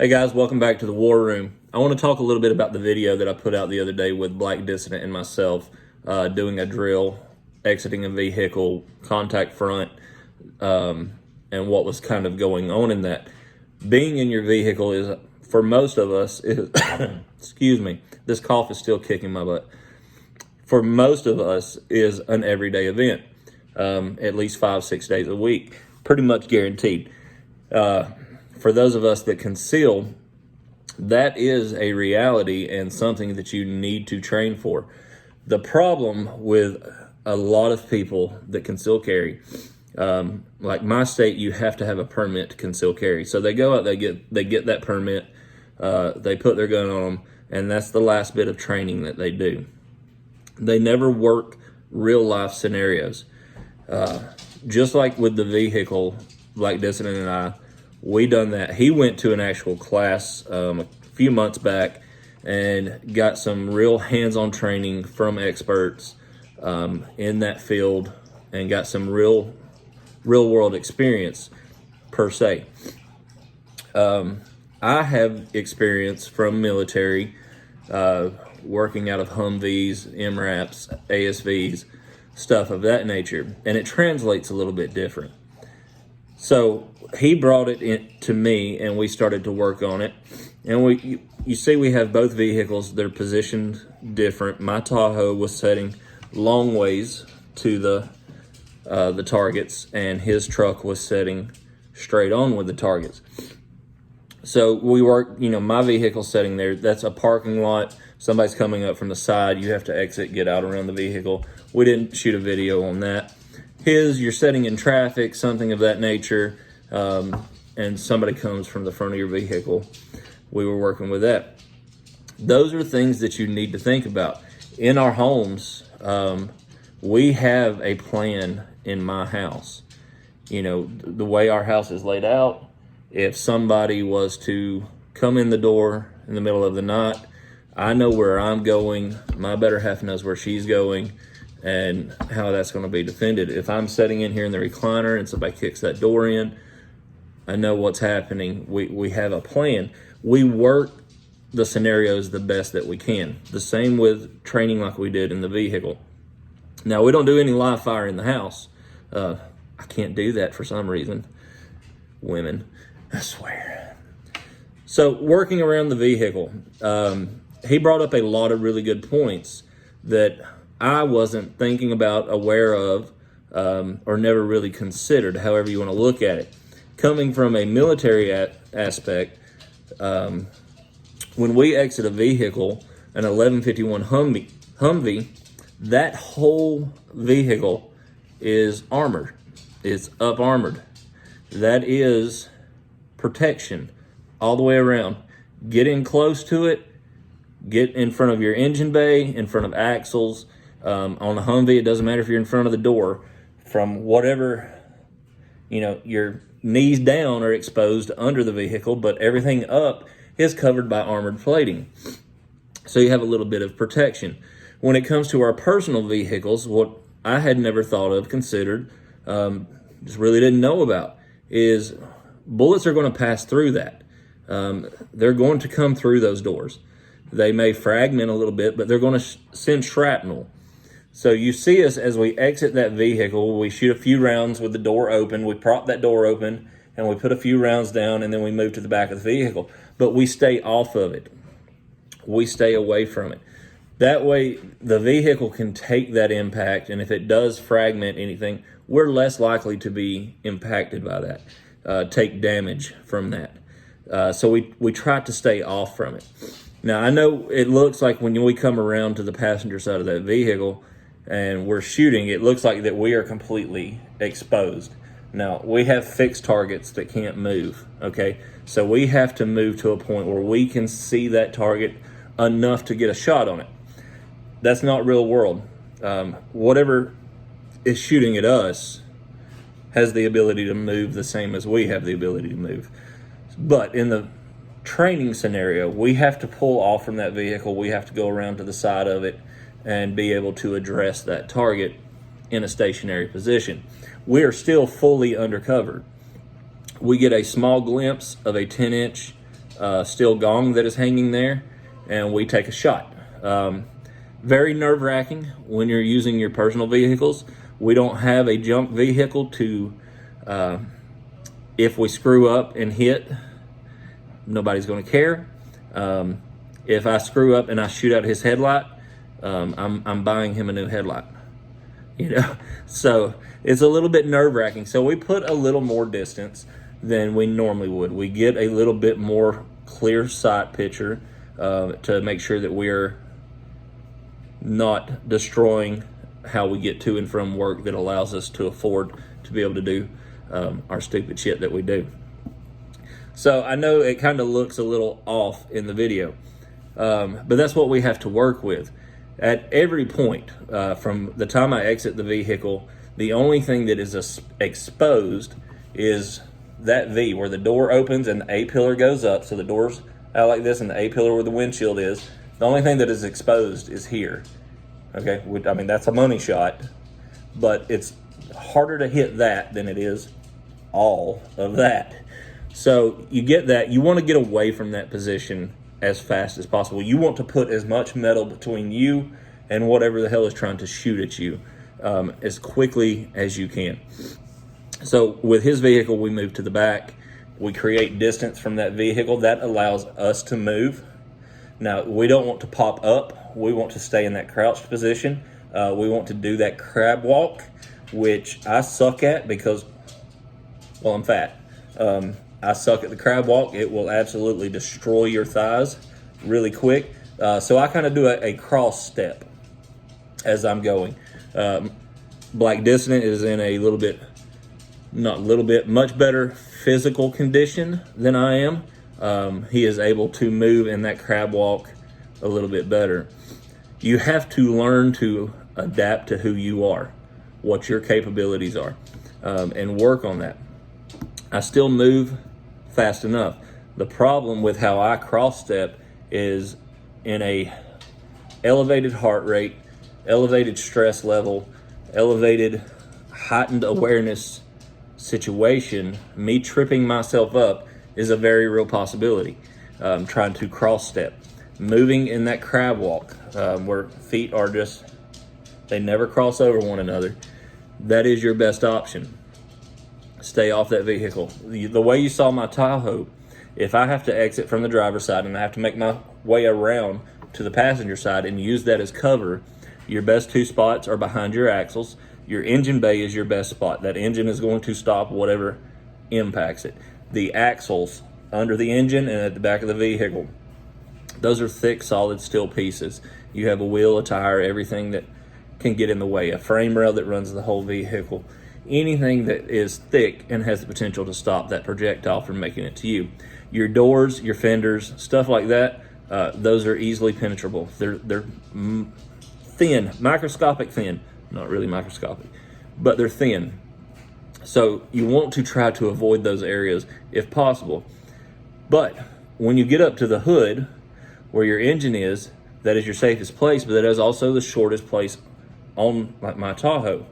Hey guys, welcome back to the War Room. I want to talk a little bit about the video that I put out the other day with Black Dissident and myself doing a drill, exiting a vehicle, contact front, and what was kind of going on in that. Being in your vehicle is, for most of us, is excuse me, this cough is still kicking my butt. For most of us is an everyday event, at least 5-6 days a week, pretty much guaranteed. For those of us that conceal, that is a reality and something that you need to train for. The problem with a lot of people that conceal carry, like my state, you have to have a permit to conceal carry. So they go out, they get that permit, they put their gun on them, and that's the last bit of training that they do. They never work real life scenarios. Just like with the vehicle, like Dissident and I, we done that. He went to an actual class a few months back and got some real hands-on training from experts in that field and got some real world experience per se. I have experience from military, working out of Humvees, MRAPs, ASVs, stuff of that nature, and it translates a little bit different. So he brought it in to me, and we started to work on it. And you see, we have both vehicles. They're positioned different. My Tahoe was setting long ways to the targets, and his truck was setting straight on with the targets. So we work. My vehicle's setting there. That's a parking lot. Somebody's coming up from the side. You have to exit, get out around the vehicle. We didn't shoot a video on that. You're setting in traffic, something of that nature, and somebody comes from the front of your vehicle. We were working with that. Those are things that you need to think about. In our homes, we have a plan in my house. The way our house is laid out, if somebody was to come in the door in the middle of the night, I know where I'm going. My better half knows where she's going and how that's going to be defended. If I'm sitting in here in the recliner and somebody kicks that door in, I know what's happening. We have a plan. We work the scenarios the best that we can. The same with training like we did in the vehicle. Now, we don't do any live fire in the house. I can't do that for some reason. Women, I swear. So working around the vehicle, he brought up a lot of really good points that I wasn't thinking about, aware of, or never really considered, however you want to look at it. Coming from a military aspect, when we exit a vehicle, an 1151 Humvee, that whole vehicle is armored. It's up armored. That is protection all the way around. Get in close to it. Get in front of your engine bay, in front of axles. On a Humvee, it doesn't matter if you're in front of the door. From whatever, your knees down are exposed under the vehicle, but everything up is covered by armored plating. So you have a little bit of protection. When it comes to our personal vehicles, what I had never thought of, considered, just really didn't know about, is bullets are going to pass through that. They're going to come through those doors. They may fragment a little bit, but they're going to send shrapnel. So you see us as we exit that vehicle, we shoot a few rounds with the door open, we prop that door open, and we put a few rounds down, and then we move to the back of the vehicle. But we stay off of it. We stay away from it. That way, the vehicle can take that impact, and if it does fragment anything, we're less likely to be impacted by that, take damage from that. So we try to stay off from it. Now, I know it looks like when we come around to the passenger side of that vehicle and we're shooting, it looks like that we are completely exposed. Now, we have fixed targets that can't move, okay? So we have to move to a point where we can see that target enough to get a shot on it. That's not real world. Whatever is shooting at us has the ability to move the same as we have the ability to move. But in the training scenario, we have to pull off from that vehicle. We have to go around to the side of it and be able to address that target in a stationary position. We are still fully undercover. We get a small glimpse of a 10-inch steel gong that is hanging there, and we take a shot. Very nerve-wracking when you're using your personal vehicles. We don't have a junk vehicle to, if we screw up and hit, nobody's going to care. If I screw up and I shoot out his headlight, I'm buying him a new headlight. So it's a little bit nerve-wracking. So we put a little more distance than we normally would. We get a little bit more clear sight picture to make sure that we're not destroying how we get to and from work that allows us to afford to be able to do our stupid shit that we do. So I know it kind of looks a little off in the video, but that's what we have to work with. At every point, from the time I exit the vehicle, the only thing that is exposed is that V, where the door opens and the A-pillar goes up. So the door's out like this and the A-pillar where the windshield is. The only thing that is exposed is here. Okay, I mean, that's a money shot, but it's harder to hit that than it is all of that. So you get that. You want to get away from that position as fast as possible. You want to put as much metal between you and whatever the hell is trying to shoot at you as quickly as you can. So with his vehicle, we move to the back. We create distance from that vehicle. That allows us to move. Now, we don't want to pop up. We want to stay in that crouched position. We want to do that crab walk, which I suck at because, well, I'm fat. I suck at the crab walk. It will absolutely destroy your thighs really quick. So I kind of do a cross step as I'm going. Black Dissonant is in a much better physical condition than I am. He is able to move in that crab walk a little bit better. You have to learn to adapt to who you are, what your capabilities are, and work on that. I still move fast enough. The problem with how I cross step is in a elevated heart rate, elevated stress level, elevated heightened awareness situation, me tripping myself up is a very real possibility. Trying to cross step, moving in that crab walk where feet are just, they never cross over one another. That is your best option. Stay off that vehicle. The way you saw my Tahoe, if I have to exit from the driver's side and I have to make my way around to the passenger side and use that as cover, your best two spots are behind your axles. Your engine bay is your best spot. That engine is going to stop whatever impacts it. The axles under the engine and at the back of the vehicle, those are thick, solid steel pieces. You have a wheel, a tire, everything that can get in the way, a frame rail that runs the whole vehicle. Anything that is thick and has the potential to stop that projectile from making it to you. Your doors, your fenders, stuff like that, those are easily penetrable. They're thin, microscopic thin. Not really microscopic, but they're thin. So you want to try to avoid those areas if possible. But when you get up to the hood where your engine is, that is your safest place, but that is also the shortest place on my Tahoe.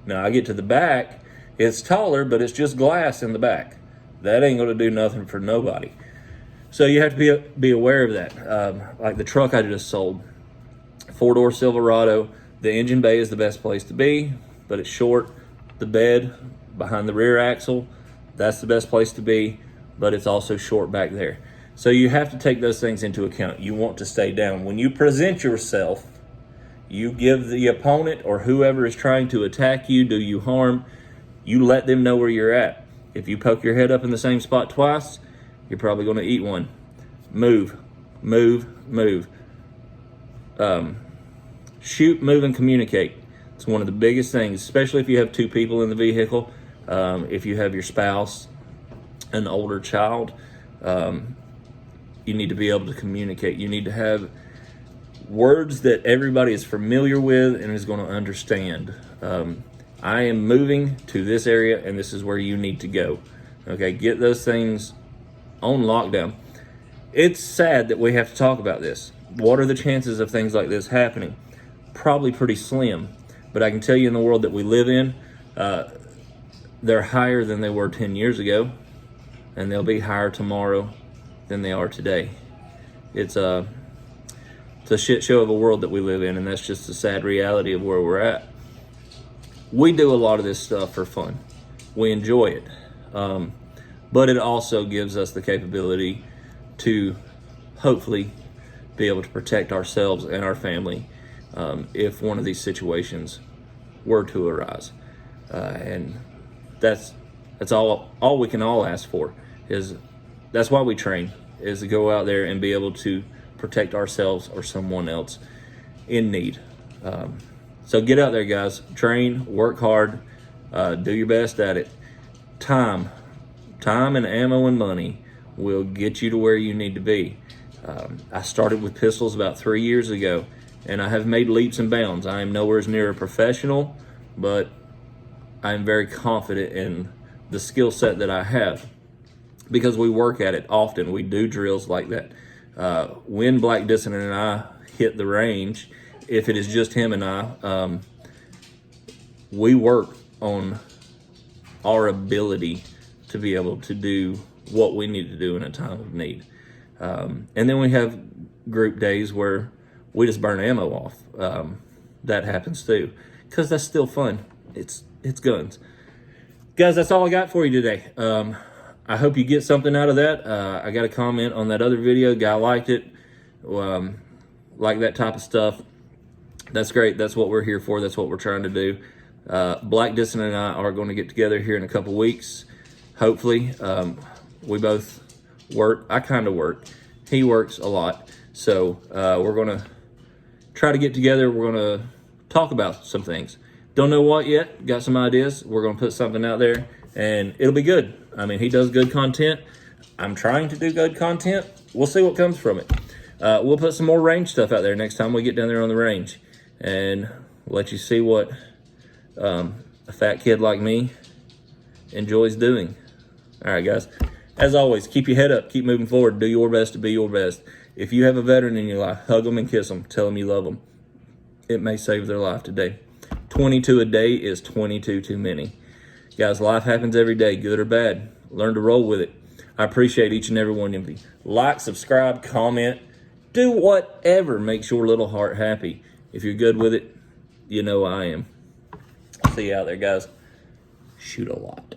Now I get to the back, it's taller, but it's just glass in the back. That ain't gonna do nothing for nobody. So you have to be aware of that. Like the truck I just sold, 4-door Silverado, the engine bay is the best place to be, but it's short. The bed behind the rear axle, that's the best place to be, but it's also short back there. So you have to take those things into account. You want to stay down. When you present yourself, you give the opponent or whoever is trying to attack you, do you harm, you let them know where you're at. If you poke your head up in the same spot twice, you're probably going to eat one. Move, move, move. Shoot, move, and communicate. It's one of the biggest things, especially if you have two people in the vehicle. If you have your spouse, an older child, you need to be able to communicate. You need to have words that everybody is familiar with and is going to understand. I am moving to this area and this is where you need to go. Okay, get those things on lockdown. It's sad that we have to talk about this. What are the chances of things like this happening? Probably pretty slim, but I can tell you in the world that we live in, they're higher than they were 10 years ago, and they'll be higher tomorrow than they are today. It's a shit show of a world that we live in, and that's just the sad reality of where we're at. We do a lot of this stuff for fun. We enjoy it. But it also gives us the capability to hopefully be able to protect ourselves and our family if one of these situations were to arise. And that's all we can all ask for. That's why we train, is to go out there and be able to protect ourselves or someone else in need. So get out there, guys. Train, work hard, do your best at it. Time and ammo and money will get you to where you need to be. I started with pistols about 3 years ago, and I have made leaps and bounds. I am nowhere near a professional, but I am very confident in the skill set that I have because we work at it often. We do drills like that. When Black Dissonant and I hit the range, if it is just him and I, we work on our ability to be able to do what we need to do in a time of need. And then we have group days where we just burn ammo off. That happens too, because that's still fun. It's guns. Guys, that's all I got for you today. I hope you get something out of that. I got a comment on that other video. Guy liked it. Like that type of stuff. That's great. That's what we're here for. That's what we're trying to do. Black Dissonant and I are going to get together here in a couple weeks. Hopefully. We both work. I kind of work. He works a lot. So we're going to try to get together. We're going to talk about some things. Don't know what yet. Got some ideas. We're going to put something out there, and it'll be good. I mean, he does good content. I'm trying to do good content. We'll see what comes from it. We'll put some more range stuff out there next time we get down there on the range, and we'll let you see what a fat kid like me enjoys doing. All right, guys. As always, keep your head up. Keep moving forward. Do your best to be your best. If you have a veteran in your life, hug them and kiss them. Tell them you love them. It may save their life today. 22 a day is 22 too many. Guys, life happens every day, good or bad. Learn to roll with it. I appreciate each and every one of you. Like, subscribe, comment, do whatever makes your little heart happy. If you're good with it, you know I am. See you out there, guys. Shoot a lot.